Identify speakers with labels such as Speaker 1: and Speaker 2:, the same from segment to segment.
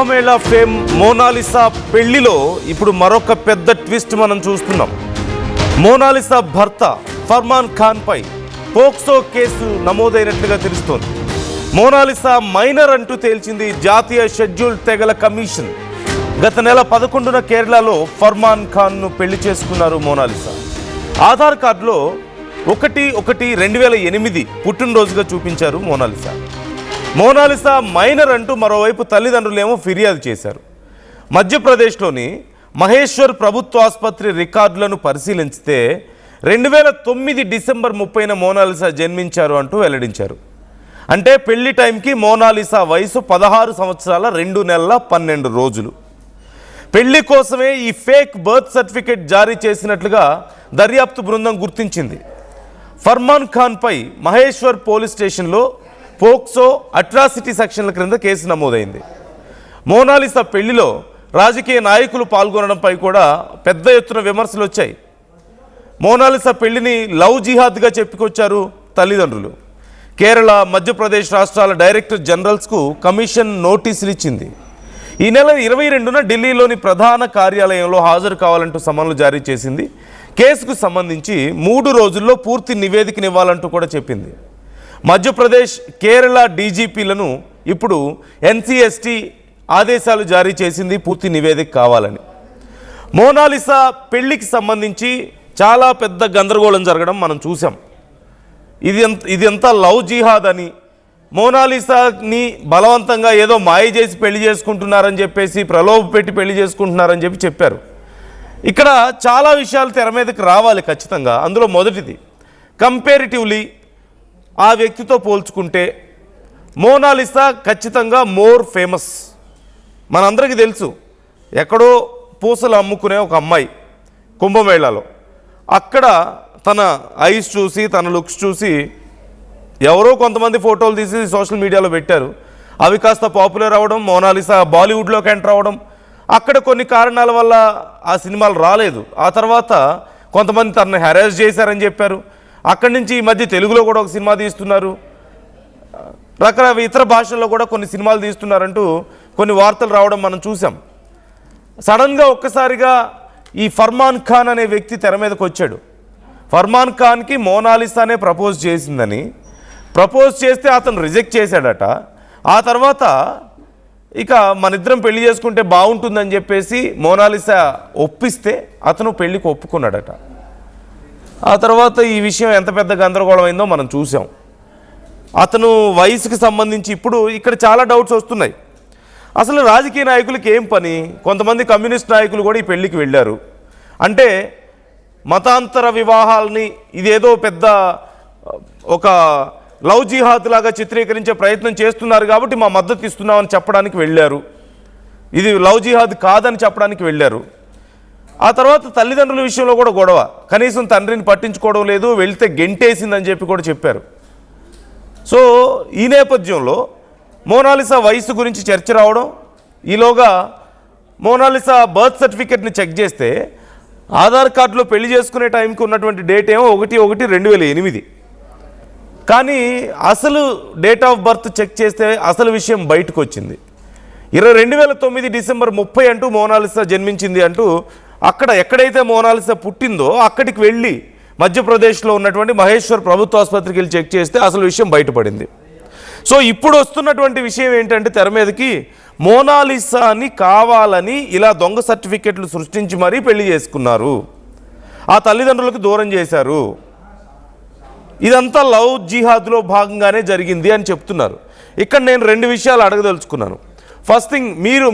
Speaker 1: Kumbh Mela fame Mona Lisa పెళ్లిలో ఇప్పుడు మరొక పెద్ద ట్విస్ట్ మనం చూస్తున్నాం. మోనాలిసా భర్త ఫర్మాన్ ఖాన్పై పోక్సో కేసు నమోదైనట్లుగా తెలుస్తోంది. మోనాలిసా మైనర్ అంటూ తేల్చింది జాతీయ షెడ్యూల్ తెగల కమిషన్. గత నెల 11న కేరళలో ఫర్మాన్ ఖాన్ను పెళ్లి చేసుకున్నారు మోనాలిసా. ఆధార్ కార్డులో 1/1/2008 పుట్టినరోజుగా చూపించారు మోనాలిసా. మోనాలిసా మైనర్ అంటూ మరోవైపు తల్లిదండ్రులేమో ఫిర్యాదు చేశారు. మధ్యప్రదేశ్లోని మహేశ్వర్ ప్రభుత్వ ఆసుపత్రి రికార్డులను పరిశీలించితే 2009 డిసెంబర్ 30న మోనాలిసా జన్మించారు అంటూ వెల్లడించారు. అంటే పెళ్లి టైంకి మోనాలిసా వయసు 16 సంవత్సరాల 2 నెలల 12 రోజులు. పెళ్లి కోసమే ఈ ఫేక్ బర్త్ సర్టిఫికేట్ జారీ చేసినట్లుగా దర్యాప్తు బృందం గుర్తించింది. ఫర్మాన్ ఖాన్పై మహేశ్వర్ పోలీస్ స్టేషన్లో పోక్సో అట్రాసిటీ సెక్షన్ల క్రింద కేసు నమోదైంది. మోనాలిసా పెళ్లిలో రాజకీయ నాయకులు పాల్గొనడంపై కూడా పెద్ద ఎత్తున విమర్శలు వచ్చాయి. మోనాలిసా పెళ్లిని లవ్ జిహాద్గా చెప్పుకొచ్చారు తల్లిదండ్రులు. కేరళ, మధ్యప్రదేశ్ రాష్ట్రాల డైరెక్టర్ జనరల్స్కు కమిషన్ నోటీసులు ఇచ్చింది. ఈ నెల 22న ఢిల్లీలోని ప్రధాన కార్యాలయంలో హాజరు కావాలంటూ సమన్లు జారీ చేసింది. కేసుకు సంబంధించి 3 రోజుల్లో పూర్తి నివేదికనివ్వాలంటూ కూడా చెప్పింది. మధ్యప్రదేశ్, కేరళ డీజీపీలను ఇప్పుడు ఎన్సీఎస్టీ ఆదేశాలు జారీ చేసింది పూర్తి నివేదిక కావాలని. మోనాలిసా పెళ్లికి సంబంధించి చాలా పెద్ద గందరగోళం జరగడం మనం చూసాం. ఇదంతా లవ్ జిహాద్ అని, మోనాలిసాని బలవంతంగా ఏదో మాయ చేసి పెళ్లి చేసుకుంటున్నారని చెప్పేసి, ప్రలోభ పెట్టి పెళ్లి చేసుకుంటున్నారని చెప్పారు. ఇక్కడ చాలా విషయాలు తెర మీదకి రావాలి ఖచ్చితంగా. అందులో మొదటిది, కంపేరిటివ్లీ ఆ వ్యక్తితో పోల్చుకుంటే మోనాలిసా ఖచ్చితంగా మోర్ ఫేమస్. మనందరికీ తెలుసు, ఎక్కడో పూసలు అమ్ముకునే ఒక అమ్మాయి కుంభమేళాలో, అక్కడ తన ఐస్ చూసి, తన లుక్స్ చూసి ఎవరో కొంతమంది ఫోటోలు తీసి సోషల్ మీడియాలో పెట్టారు. అవి కాస్త పాపులర్ అవ్వడం, మోనాలిసా బాలీవుడ్లోకి ఎంటర్ అవ్వడం, అక్కడ కొన్ని కారణాల వల్ల ఆ సినిమాలు రాలేదు. ఆ తర్వాత కొంతమంది తనని హెరాస్ చేశారని చెప్పారు. అక్కడి నుంచి ఈ మధ్య తెలుగులో కూడా ఒక సినిమా తీస్తున్నారు, రకరకాల ఇతర భాషల్లో కూడా కొన్ని సినిమాలు తీస్తున్నారంటూ కొన్ని వార్తలు రావడం మనం చూసాం. సడన్గా ఒక్కసారిగా ఈ ఫర్మాన్ ఖాన్ అనే వ్యక్తి తెర మీదకి వచ్చాడు. ఫర్మాన్ ఖాన్కి మోనాలిసానే ప్రపోజ్ చేసిందని, ప్రపోజ్ చేస్తే అతను రిజెక్ట్ చేశాడట. ఆ తర్వాత ఇక మనిద్దరం పెళ్లి చేసుకుంటే బాగుంటుందని చెప్పేసి మోనాలిసా ఒప్పిస్తే అతను పెళ్లికి ఒప్పుకున్నాడట. ఆ తర్వాత ఈ విషయం ఎంత పెద్ద గందరగోళం అయిందో మనం చూసాం. అతను వయసుకి సంబంధించి ఇప్పుడు ఇక్కడ చాలా డౌట్స్ వస్తున్నాయి. అసలు రాజకీయ నాయకులకి ఏం పని? కొంతమంది కమ్యూనిస్ట్ నాయకులు కూడా ఈ పెళ్లికి వెళ్ళారు. అంటే మతాంతర వివాహాలని ఇదేదో పెద్ద ఒక లవ్ జిహాద్ లాగా చిత్రీకరించే ప్రయత్నం చేస్తున్నారు కాబట్టి మా మద్దతు ఇస్తున్నామని చెప్పడానికి వెళ్ళారు. ఇది లవ్ జిహాద్ కాదని చెప్పడానికి వెళ్ళారు. ఆ తర్వాత తల్లిదండ్రుల విషయంలో కూడా గొడవ, కనీసం తండ్రిని పట్టించుకోవడం లేదు, వెళ్తే గెంటేసిందని చెప్పి కూడా చెప్పారు. సో ఈ నేపథ్యంలో మోనాలిసా వయసు గురించి చర్చ రావడం, ఈలోగా మోనాలిసా బర్త్ సర్టిఫికేట్ని చెక్ చేస్తే ఆధార్ కార్డులో పెళ్లి చేసుకునే టైంకి ఉన్నటువంటి డేట్ ఏమో 1/1/2008. కానీ అసలు డేట్ ఆఫ్ బర్త్ చెక్ చేస్తే అసలు విషయం బయటకు వచ్చింది. 2009 డిసెంబర్ 30 అంటూ మోనాలిసా జన్మించింది అంటూ అక్కడ ఎక్కడైతే మోనాలిసా పుట్టిందో అక్కడికి వెళ్ళి మధ్యప్రదేశ్లో ఉన్నటువంటి మహేశ్వర్ ప్రభుత్వ ఆసుపత్రికి వెళ్ళి చెక్ చేస్తే అసలు విషయం బయటపడింది. సో ఇప్పుడు వస్తున్నటువంటి విషయం ఏంటంటే తెర మీదకి మోనాలిసాని కావాలని ఇలా దొంగ సర్టిఫికెట్లు సృష్టించి మరీ పెళ్లి చేసుకున్నారు, ఆ తల్లిదండ్రులకు దూరం చేశారు, ఇదంతా లవ్ జిహాద్లో భాగంగానే జరిగింది అని చెప్తున్నారు. ఇక్కడ నేను 2 విషయాలు అడగదలుచుకున్నాను. ఫస్ట్ థింగ్,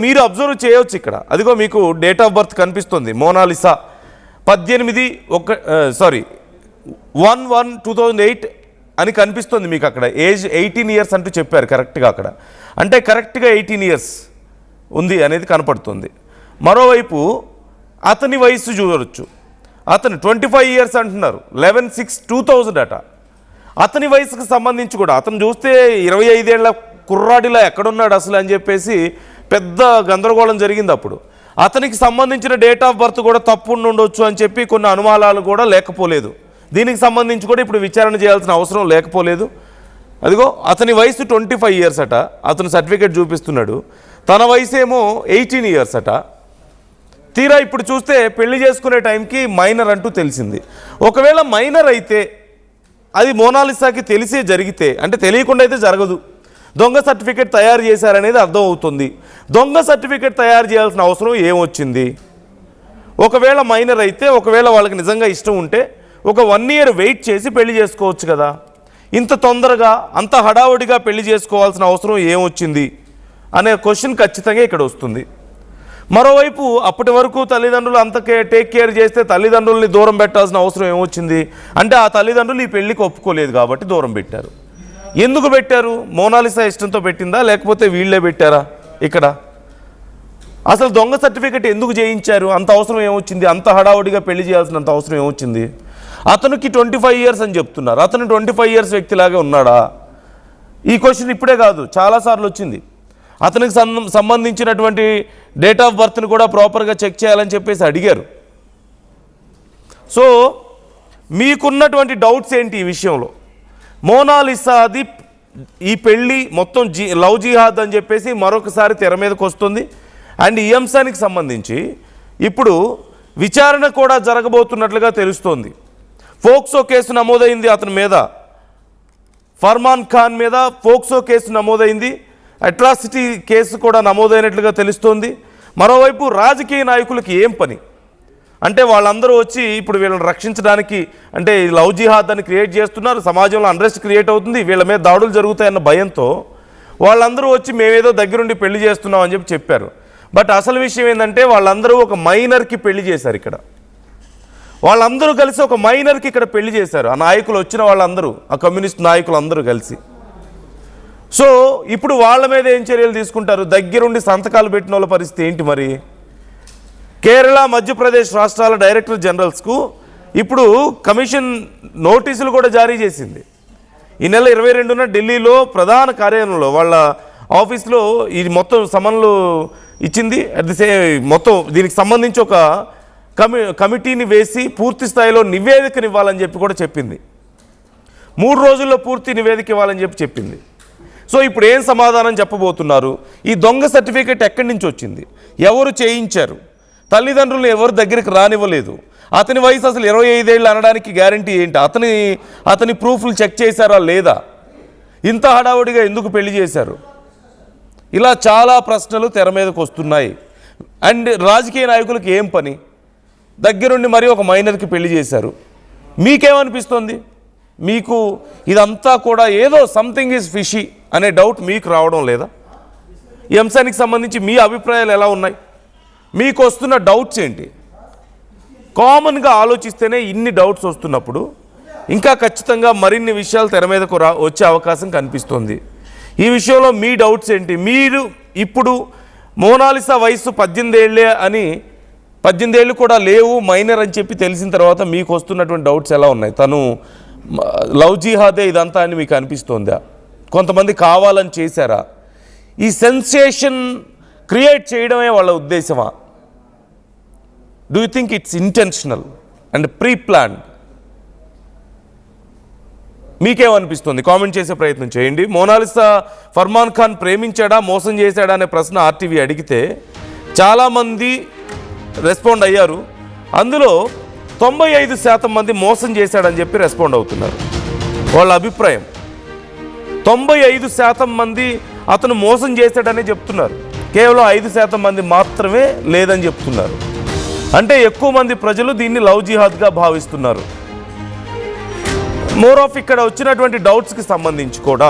Speaker 1: మీరు అబ్జర్వ్ చేయవచ్చు ఇక్కడ. అదిగో మీకు డేట్ ఆఫ్ బర్త్ కనిపిస్తుంది. మోనాలిసా 1/1/2008 అని కనిపిస్తుంది మీకు అక్కడ. ఏజ్ 18 ఇయర్స్ అంటూ చెప్పారు కరెక్ట్గా అక్కడ. అంటే కరెక్ట్గా 18 ఇయర్స్ ఉంది అనేది కనపడుతుంది. మరోవైపు అతని వయసు చూడవచ్చు, అతను 25 ఇయర్స్ అంటున్నారు. 11/6/2000 అట. అతని వయసుకు సంబంధించి కూడా అతను చూస్తే 25 ఏళ్ల కుర్రాడిలా ఎక్కడున్నాడు అసలు అని చెప్పేసి పెద్ద గందరగోళం జరిగింది అప్పుడు. అతనికి సంబంధించిన డేట్ ఆఫ్ బర్త్ కూడా తప్పు ఉండొచ్చు అని చెప్పి కొన్ని అనుమానాలు కూడా లేకపోలేదు. దీనికి సంబంధించి కూడా ఇప్పుడు విచారణ చేయాల్సిన అవసరం లేకపోలేదు. అదిగో అతని వయసు 25 ఇయర్స్ అట, అతను సర్టిఫికేట్ చూపిస్తున్నాడు. తన వయసు ఏమో 18 years అట. తీరా ఇప్పుడు చూస్తే పెళ్లి చేసుకునే టైంకి మైనర్ అంటూ తెలిసింది. ఒకవేళ మైనర్ అయితే అది మోనాలిసాకి తెలిసే జరిగితే, అంటే తెలియకుండా అయితే జరగదు, దొంగ సర్టిఫికేట్ తయారు చేశారనేది అర్థం అవుతుంది. దొంగ సర్టిఫికేట్ తయారు చేయాల్సిన అవసరం ఏమొచ్చింది? ఒకవేళ మైనర్ అయితే, ఒకవేళ వాళ్ళకి నిజంగా ఇష్టం ఉంటే ఒక 1 year వెయిట్ చేసి పెళ్లి చేసుకోవచ్చు కదా. ఇంత తొందరగా అంత హడావుడిగా పెళ్లి చేసుకోవాల్సిన అవసరం ఏమొచ్చింది అనే క్వశ్చన్ ఖచ్చితంగా ఇక్కడ వస్తుంది. మరోవైపు అప్పటి వరకు తల్లిదండ్రులు అంత టేక్ కేర్ చేస్తే తల్లిదండ్రుల్ని దూరం పెట్టాల్సిన అవసరం ఏమొచ్చింది అంటే ఆ తల్లిదండ్రులు ఈ పెళ్లికి ఒప్పుకోలేదు కాబట్టి దూరం పెట్టారు. ఎందుకు పెట్టారు? మోనాలిసా ఇష్టంతో పెట్టిందా లేకపోతే వీళ్ళే పెట్టారా? ఇక్కడ అసలు దొంగ సర్టిఫికెట్ ఎందుకు చేయించారు? అంత అవసరం ఏమొచ్చింది? అంత హడావుడిగా పెళ్లి చేయాల్సినంత అవసరం ఏమొచ్చింది? అతనికి 25 years అని చెప్తున్నారు. అతను 25 years వ్యక్తిలాగే ఉన్నాడా? ఈ క్వశ్చన్ ఇప్పుడే కాదు, చాలాసార్లు వచ్చింది. అతనికి సంబంధించినటువంటి డేట్ ఆఫ్ బర్త్ని కూడా ప్రాపర్గా చెక్ చేయాలని చెప్పేసి అడిగారు. సో మీకున్నటువంటి డౌట్స్ ఏంటి ఈ విషయంలో? మోనాలిసాది ఈ పెళ్ళి మొత్తం లవ్ జిహాద్ అని చెప్పేసి మరొకసారి తెర మీదకి వస్తుంది. అండ్ ఈ అంశానికి సంబంధించి ఇప్పుడు విచారణ కూడా జరగబోతున్నట్లుగా తెలుస్తోంది. ఫోక్సో కేసు నమోదైంది అతని మీద, ఫర్మాన్ ఖాన్ మీద ఫోక్సో కేసు నమోదైంది, అట్రాసిటీ కేసు కూడా నమోదైనట్లుగా తెలుస్తోంది. మరోవైపు రాజకీయ నాయకులకి ఏం పని అంటే వాళ్ళందరూ వచ్చి ఇప్పుడు వీళ్ళని రక్షించడానికి అంటే లవ్ జిహాద్ అని క్రియేట్ చేస్తున్నారు, సమాజంలో అన్రెస్ట్ క్రియేట్ అవుతుంది, వీళ్ళ మీద దాడులు జరుగుతాయన్న భయంతో వాళ్ళందరూ వచ్చి మేమేదో దగ్గరుండి పెళ్లి చేస్తున్నాం అని చెప్పారు. బట్ అసలు విషయం ఏంటంటే వాళ్ళందరూ ఒక మైనర్కి పెళ్లి చేశారు. ఇక్కడ వాళ్ళందరూ కలిసి ఒక మైనర్కి ఇక్కడ పెళ్లి చేశారు. ఆ నాయకులు వచ్చిన వాళ్ళందరూ, ఆ కమ్యూనిస్ట్ నాయకులు అందరూ కలిసి. సో ఇప్పుడు వాళ్ళ మీద ఏం చర్యలు తీసుకుంటారు? దగ్గరుండి సంతకాలు పెట్టిన వాళ్ళ పరిస్థితి ఏంటి మరి? కేరళ, మధ్యప్రదేశ్ రాష్ట్రాల డైరెక్టర్ జనరల్స్కు ఇప్పుడు కమిషన్ నోటీసులు కూడా జారీ చేసింది. ఈ నెల 22న ఢిల్లీలో ప్రధాన కార్యాలయంలో వాళ్ళ ఆఫీస్లో ఈ మొత్తం సమన్లు ఇచ్చింది. మొత్తం దీనికి సంబంధించి ఒక కమిటీని వేసి పూర్తి స్థాయిలో నివేదికను ఇవ్వాలని చెప్పి కూడా చెప్పింది. 3 రోజుల్లో పూర్తి నివేదిక ఇవ్వాలని చెప్పింది. సో ఇప్పుడు ఏం సమాధానం చెప్పబోతున్నారు? ఈ దొంగ సర్టిఫికేట్ ఎక్కడి నుంచి వచ్చింది? ఎవరు చేయించారు? తల్లిదండ్రులను ఎవరు దగ్గరికి రానివ్వలేదు. అతని వయసు అసలు 25 ఏళ్ళు అనడానికి గ్యారంటీ ఏంటి? అతని ప్రూఫ్లు చెక్ చేశారా లేదా? ఇంత హడావుడిగా ఎందుకు పెళ్లి చేశారు? ఇలా చాలా ప్రశ్నలు తెర మీదకు వస్తున్నాయి. అండ్ రాజకీయ నాయకులకు ఏం పని? దగ్గరుండి మరి ఒక మైనర్కి పెళ్లి చేశారు. మీకేమనిపిస్తుంది? మీకు ఇదంతా కూడా ఏదో సంథింగ్ ఈజ్ ఫిషీ అనే డౌట్ మీకు రావడం లేదా? ఈ అంశానికి సంబంధించి మీ అభిప్రాయాలు ఎలా ఉన్నాయి? మీకు వస్తున్న డౌట్స్ ఏంటి? కామన్గా ఆలోచిస్తేనే ఇన్ని డౌట్స్ వస్తున్నప్పుడు ఇంకా ఖచ్చితంగా మరిన్ని విషయాలు తెర మీదకు వచ్చే అవకాశం కనిపిస్తుంది. ఈ విషయంలో మీ డౌట్స్ ఏంటి? మీరు ఇప్పుడు మోనాలిసా వయసు 18 ఏళ్ళే అని, 18 ఏళ్ళు కూడా లేవు, మైనర్ అని చెప్పి తెలిసిన తర్వాత మీకు వస్తున్నటువంటి డౌట్స్ ఎలా ఉన్నాయి? తను లవ్ జిహాదే ఇదంతా అని మీకు అనిపిస్తోందా? కొంతమంది కావాలని చేశారా? ఈ సెన్సేషన్ క్రియేట్ చేయడమే వాళ్ళ ఉద్దేశమా? Do you think it's intentional and pre planned? మీకేమనిపిస్తుంది? కామెంట్ చేసే ప్రయత్నం చేయండి. మోనాలిసా ఫర్మాన్ ఖాన్ ప్రేమించాడా, మోసం చేశాడా అనే ప్రశ్న ఆర్టీవీ అడిగితే చాలామంది రెస్పాండ్ అయ్యారు. అందులో 95% మంది మోసం చేశాడని చెప్పి రెస్పాండ్ అవుతున్నారు. వాళ్ళ అభిప్రాయం 95% మంది అతను మోసం చేశాడని చెప్తున్నారు. కేవలం 5% మంది మాత్రమే లేదని చెప్తున్నారు. అంటే ఎక్కువ మంది ప్రజలు దీన్ని లవ్ జిహాద్గా భావిస్తున్నారు. మోర్ ఆఫ్ ఇక్కడ వచ్చినటువంటి డౌట్స్కి సంబంధించి కూడా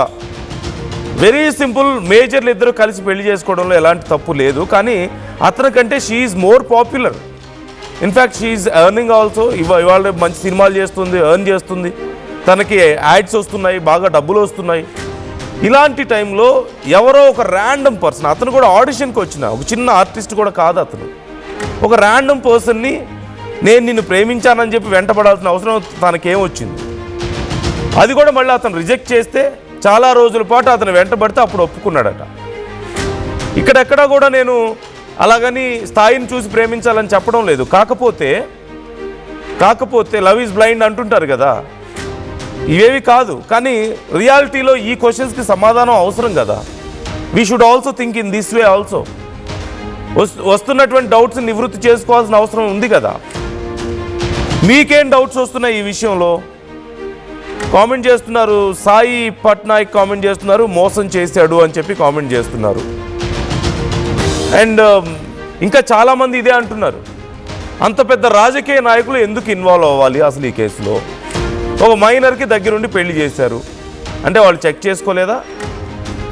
Speaker 1: వెరీ సింపుల్, మేజర్లు ఇద్దరు కలిసి పెళ్లి చేసుకోవడంలో ఎలాంటి తప్పు లేదు. కానీ అతనికంటే she is more popular. In fact she is earning also. ఇవాళ మంచి సినిమాలు చేస్తుంది, ఎర్న్ చేస్తుంది, తనకి యాడ్స్ వస్తున్నాయి, బాగా డబ్బులు వస్తున్నాయి. ఇలాంటి టైంలో ఎవరో ఒక ర్యాండమ్ పర్సన్, అతను కూడా ఆడిషన్కి వచ్చిన ఒక చిన్న ఆర్టిస్ట్ కూడా కాదు, అతను ఒక ర్యాండమ్ పర్సన్ని నేను నిన్ను ప్రేమించానని చెప్పి వెంటపడాల్సిన అవసరం తనకేమొచ్చింది? అది కూడా మళ్ళీ అతను రిజెక్ట్ చేస్తే చాలా రోజుల పాటు అతను వెంటబడితే అప్పుడు ఒప్పుకున్నాడట. ఇక్కడెక్కడా కూడా నేను అలాగని స్థాయిని చూసి ప్రేమించాలని చెప్పడం లేదు. కాకపోతే లవ్ ఈజ్ బ్లైండ్ అంటుంటారు కదా, ఇవేవి కాదు. కానీ రియాలిటీలో ఈ క్వశ్చన్స్కి సమాధానం అవసరం కదా. We should also think in this way also. వస్తున్నటువంటి డౌట్స్ నివృత్తి చేసుకోవాల్సిన అవసరం ఉంది కదా. మీకేం డౌట్స్ వస్తున్నాయి ఈ విషయంలో? కామెంట్ చేస్తున్నారు. సాయి పట్నాయక్ కామెంట్ చేస్తున్నారు, మోసం చేశాడు అని చెప్పి కామెంట్ చేస్తున్నారు. అండ్ ఇంకా చాలామంది ఇదే అంటున్నారు, అంత పెద్ద రాజకీయ నాయకులు ఎందుకు ఇన్వాల్వ్ అవ్వాలి అసలు ఈ కేసులో? ఒక మైనర్కి దగ్గరుండి పెళ్లి చేశారు అంటే వాళ్ళు చెక్ చేసుకోలేదా?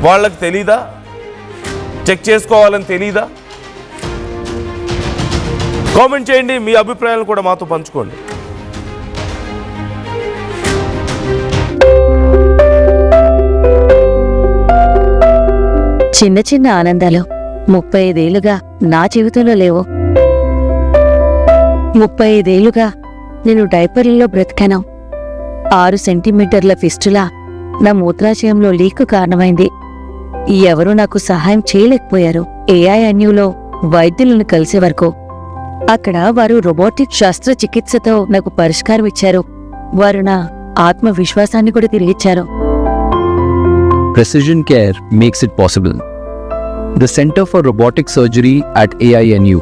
Speaker 1: వాళ్ళకి తెలీదా? చెక్ చేసుకోవాలని తెలీదా? కామెంట్ చేయండి, మీ అభిప్రాయాలు కూడా మాతో పంచుకోండి.
Speaker 2: చిన్న చిన్న ఆనందాలు 35 ఏళ్లుగా నా జీవితంలో లేవు. 35 ఏళ్లుగా నేను డైపర్లలో బ్రతికాను. 6 సెంటీమీటర్ల ఫిస్టులా నా మూత్రాశయంలో లీకు కారణమైంది. ఎవరూ నాకు సహాయం చేయలేకపోయారు. AINUలో వైద్యులను కలిసే వరకు. అక్కడ వారు రోబోటిక్ శస్త్రచికిత్సతో నాకు పరిష్కారం ఇచ్చారు. వారు నా ఆత్మవిశ్వాసాన్ని కూడా తిరిగిచ్చారు.
Speaker 3: Precision care makes it possible. The Center for Robotic Surgery at AINU